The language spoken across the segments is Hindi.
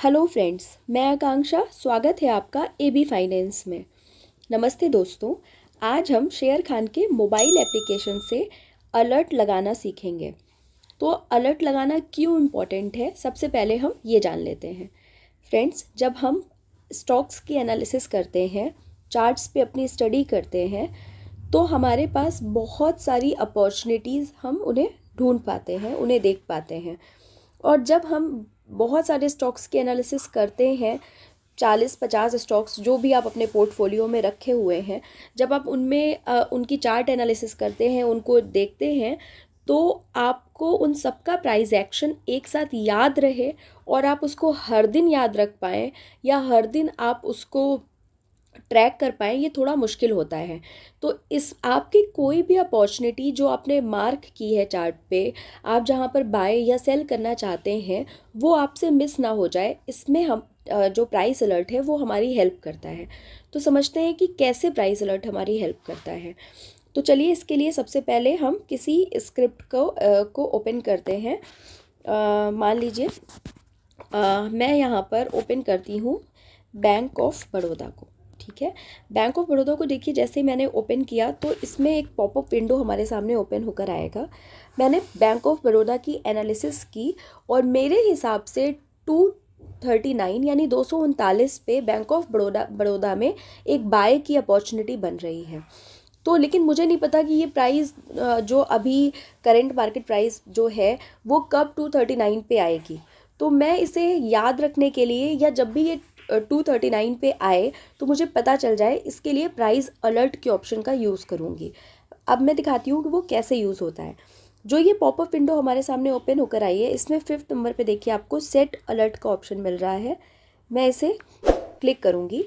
हेलो फ्रेंड्स, मैं आकांक्षा। स्वागत है आपका एबी फाइनेंस में। नमस्ते दोस्तों, आज हम शेयर खान के मोबाइल एप्लीकेशन से अलर्ट लगाना सीखेंगे। तो अलर्ट लगाना क्यों इम्पोर्टेंट है, सबसे पहले हम ये जान लेते हैं। फ्रेंड्स, जब हम स्टॉक्स की एनालिसिस करते हैं, चार्ट्स पे अपनी स्टडी करते हैं, तो हमारे पास बहुत सारी अपॉर्चुनिटीज़ हम उन्हें ढूंढ पाते हैं, उन्हें देख पाते हैं। और जब हम बहुत सारे स्टॉक्स की एनालिसिस करते हैं, 40-50 स्टॉक्स जो भी आप अपने पोर्टफोलियो में रखे हुए हैं, जब आप उनमें उनकी चार्ट एनालिसिस करते हैं, उनको देखते हैं, तो आपको उन सबका प्राइस एक्शन एक साथ याद रहे और आप उसको हर दिन याद रख पाएँ या हर दिन आप उसको ट्रैक कर पाएँ, ये थोड़ा मुश्किल होता है। तो इस आपकी कोई भी अपॉर्चुनिटी जो आपने मार्क की है चार्ट पे, आप जहाँ पर बाय या सेल करना चाहते हैं, वो आपसे मिस ना हो जाए, इसमें हम जो प्राइस अलर्ट है वो हमारी हेल्प करता है। तो समझते हैं कि कैसे प्राइस अलर्ट हमारी हेल्प करता है। तो चलिए, इसके लिए सबसे पहले हम किसी स्क्रिप्ट को ओपन करते हैं। मान लीजिए मैं यहाँ पर ओपन करती हूँ बैंक ऑफ बड़ौदा को। ठीक है, बैंक ऑफ बड़ौदा को देखिए, जैसे मैंने ओपन किया तो इसमें एक पॉपअप विंडो हमारे सामने ओपन होकर आएगा। मैंने बैंक ऑफ बड़ौदा की एनालिसिस की और मेरे हिसाब से 239 यानी 239 पे बैंक ऑफ बड़ौदा में एक बाय की अपॉर्चुनिटी बन रही है। तो लेकिन मुझे नहीं पता कि ये प्राइस जो अभी करंट मार्केट प्राइस जो है वो कब 239 पे आएगी। तो मैं इसे याद रखने के लिए, या जब भी ये 239 पे आए तो मुझे पता चल जाए, इसके लिए प्राइस अलर्ट के ऑप्शन का यूज़ करूँगी। अब मैं दिखाती हूँ कि वो कैसे यूज़ होता है। जो ये पॉपअप विंडो हमारे सामने ओपन होकर आई है, इसमें 5th नंबर पे देखिए आपको सेट अलर्ट का ऑप्शन मिल रहा है। मैं इसे क्लिक करूँगी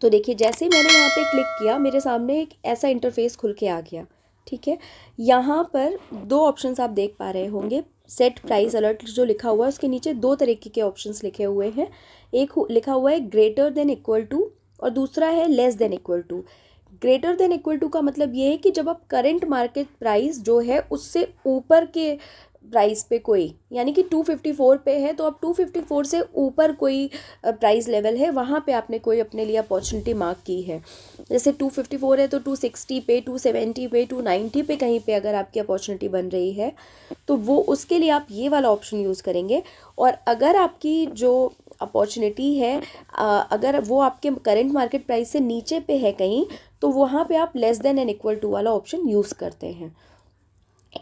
तो देखिए, जैसे ही मैंने यहाँ पे क्लिक किया, मेरे सामने एक ऐसा इंटरफेस खुल के आ गया। ठीक है, यहाँ पर दो ऑप्शंस आप देख पा रहे होंगे। सेट प्राइस अलर्ट जो लिखा हुआ है, उसके नीचे दो तरीके के ऑप्शंस लिखे हुए हैं। एक लिखा हुआ है ग्रेटर देन इक्वल टू और दूसरा है less than equal to. Greater than equal to का मतलब ये है कि जब आप करंट मार्केट प्राइस जो है उससे ऊपर के प्राइस पे कोई, यानी कि 254 पे है, तो अब 254 से ऊपर कोई प्राइस लेवल है, वहाँ पे आपने कोई अपने लिए अपॉर्चुनिटी मार्क की है। जैसे 254 है तो 260 पे, 270 पे, 290 पे कहीं पे अगर आपकी अपॉर्चुनिटी बन रही है, तो वो उसके लिए आप ये वाला ऑप्शन यूज़ करेंगे। और अगर आपकी जो अपॉर्चुनिटी है अगर वो आपके करंट मार्केट प्राइस से नीचे पे है कहीं, तो वहाँ पे आप less than and equal to वाला ऑप्शन यूज़ करते हैं।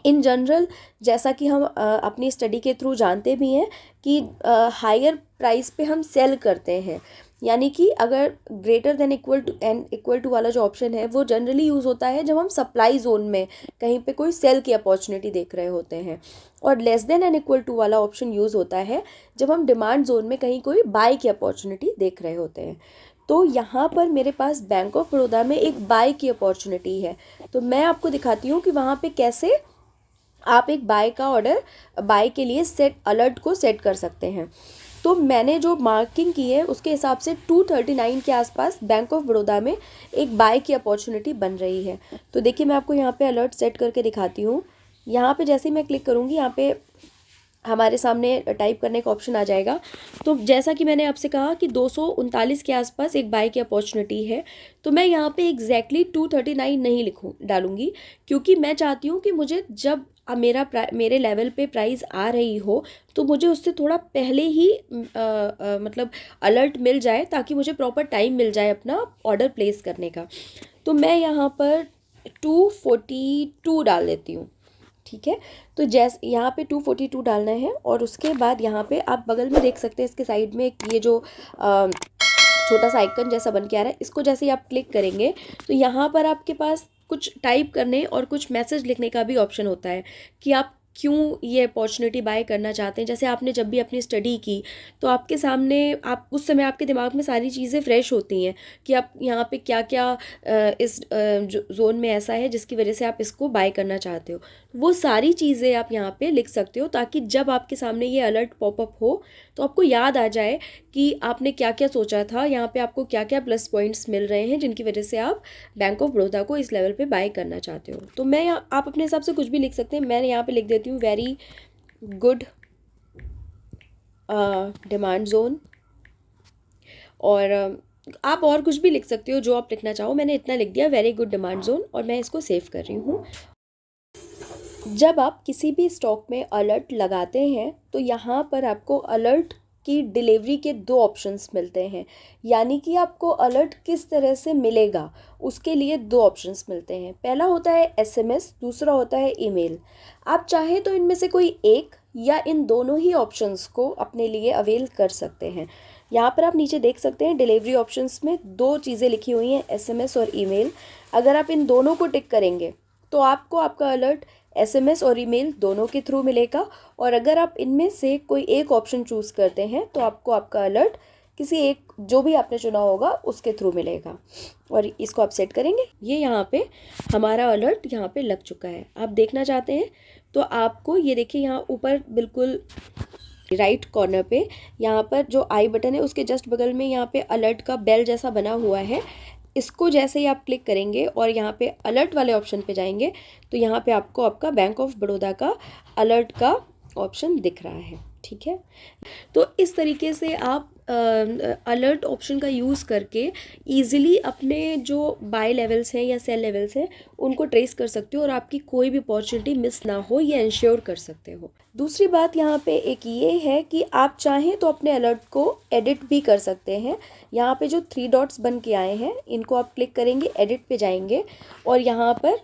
इन जनरल, जैसा कि हम अपनी स्टडी के थ्रू जानते भी हैं कि हायर प्राइस पे हम सेल करते हैं, यानी कि अगर ग्रेटर देन इक्वल टू वाला जो ऑप्शन है वो जनरली यूज़ होता है जब हम सप्लाई जोन में कहीं पे कोई सेल की अपॉर्चुनिटी देख रहे होते हैं, और less than and equal to वाला ऑप्शन यूज़ होता है जब हम डिमांड जोन में कहीं कोई बाय की अपॉर्चुनिटी देख रहे होते हैं। तो यहाँ पर मेरे पास बैंक ऑफ बड़ौदा में एक बाय की अपॉर्चुनिटी है, तो मैं आपको दिखाती हूँ कि वहाँ पे कैसे आप एक बाय के लिए सेट अलर्ट को सेट कर सकते हैं। तो मैंने जो मार्किंग की है उसके हिसाब से 239 के आसपास बैंक ऑफ बड़ौदा में एक बाय की अपॉर्चुनिटी बन रही है। तो देखिए, मैं आपको यहाँ पे अलर्ट सेट करके दिखाती हूँ। यहाँ पे जैसे ही मैं क्लिक करूँगी, यहाँ पे हमारे सामने टाइप करने का ऑप्शन आ जाएगा। तो जैसा कि मैंने आपसे कहा कि 239 के आसपास एक बाय की अपॉर्चुनिटी है, तो मैं यहाँ पे एग्जैक्टली 239 नहीं डालूंगी, क्योंकि मैं चाहती हूँ कि मुझे जब मेरे लेवल पे प्राइस आ रही हो, तो मुझे उससे थोड़ा पहले ही मतलब अलर्ट मिल जाए, ताकि मुझे प्रॉपर टाइम मिल जाए अपना ऑर्डर प्लेस करने का। तो मैं यहाँ पर 242 डाल देती हूँ। ठीक है, तो जैसे यहाँ पे 242 डालना है, और उसके बाद यहाँ पे आप बगल में देख सकते हैं, इसके साइड में ये जो छोटा सा आइकन जैसा बन के आ रहा है, इसको जैसे ही आप क्लिक करेंगे तो यहाँ पर आपके पास कुछ टाइप करने और कुछ मैसेज लिखने का भी ऑप्शन होता है कि आप क्यों ये अपॉर्चुनिटी बाय करना चाहते हैं। जैसे आपने जब भी अपनी स्टडी की, तो आपके सामने आप उस समय आपके दिमाग में सारी चीज़ें फ्रेश होती हैं कि आप यहाँ पे क्या क्या इस जोन में ऐसा है जिसकी वजह से आप इसको बाय करना चाहते हो। वो सारी चीज़ें आप यहाँ पे लिख सकते हो, ताकि जब आपके सामने ये अलर्ट पॉपअप हो तो आपको याद आ जाए कि आपने क्या क्या सोचा था, यहाँ पे आपको क्या क्या प्लस पॉइंट्स मिल रहे हैं जिनकी वजह से आप बैंक ऑफ बड़ौदा को इस लेवल पे बाय करना चाहते हो। तो मैं आप अपने हिसाब से कुछ भी लिख सकते हैं। मैं यहाँ पे लिख देती हूँ वेरी गुड डिमांड जोन, और आप और कुछ भी लिख सकते हो जो आप लिखना चाहो। मैंने इतना लिख दिया, वेरी गुड डिमांड जोन, और मैं इसको सेव कर रही हूँ। जब आप किसी भी स्टॉक में अलर्ट लगाते हैं तो यहाँ पर आपको अलर्ट की डिलीवरी के दो ऑप्शंस मिलते हैं, यानी कि आपको अलर्ट किस तरह से मिलेगा उसके लिए दो ऑप्शंस मिलते हैं। पहला होता है एसएमएस, दूसरा होता है ईमेल। आप चाहे तो इनमें से कोई एक या इन दोनों ही ऑप्शंस को अपने लिए अवेल कर सकते हैं। यहाँ पर आप नीचे देख सकते हैं डिलीवरी ऑप्शंस में दो चीज़ें लिखी हुई हैं, एसएमएस और ईमेल। अगर आप इन दोनों को टिक करेंगे तो आपको आपका अलर्ट एसएमएस और ईमेल दोनों के थ्रू मिलेगा, और अगर आप इनमें से कोई एक ऑप्शन चूज़ करते हैं तो आपको आपका अलर्ट किसी एक जो भी आपने चुना होगा उसके थ्रू मिलेगा। और इसको आप सेट करेंगे। ये यहाँ पे हमारा अलर्ट यहाँ पे लग चुका है। आप देखना चाहते हैं तो आपको ये देखिए, यहाँ ऊपर बिल्कुल राइट कॉर्नर पे यहाँ पर जो आई बटन है उसके जस्ट बगल में यहाँ पे अलर्ट का बेल जैसा बना हुआ है। इसको जैसे ही आप क्लिक करेंगे और यहाँ पे अलर्ट वाले ऑप्शन पे जाएंगे तो यहाँ पे आपको आपका बैंक ऑफ बड़ौदा का अलर्ट का ऑप्शन दिख रहा है। ठीक है, तो इस तरीके से आप अलर्ट ऑप्शन का यूज़ करके ईज़िली अपने जो बाय लेवल्स हैं या सेल लेवल्स हैं उनको ट्रेस कर सकते हो, और आपकी कोई भी अपॉर्चुनिटी मिस ना हो ये इंश्योर कर सकते हो। दूसरी बात यहाँ पे एक ये है कि आप चाहें तो अपने अलर्ट को एडिट भी कर सकते हैं। यहाँ पे जो 3 डॉट्स बन के आए हैं इनको आप क्लिक करेंगे, एडिट पे जाएंगे, और यहाँ पर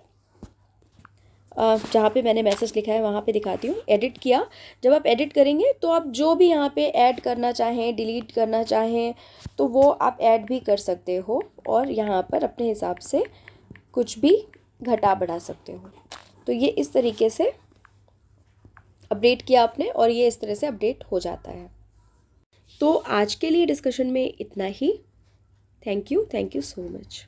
जहाँ पे मैंने मैसेज लिखा है वहाँ पे दिखाती हूँ, एडिट किया। जब आप एडिट करेंगे तो आप जो भी यहाँ पे ऐड करना चाहें, डिलीट करना चाहें तो वो आप ऐड भी कर सकते हो, और यहाँ पर अपने हिसाब से कुछ भी घटा बढ़ा सकते हो। तो ये इस तरीके से अपडेट किया आपने और ये इस तरह से अपडेट हो जाता है। तो आज के लिए डिस्कशन में इतना ही। Thank you so much.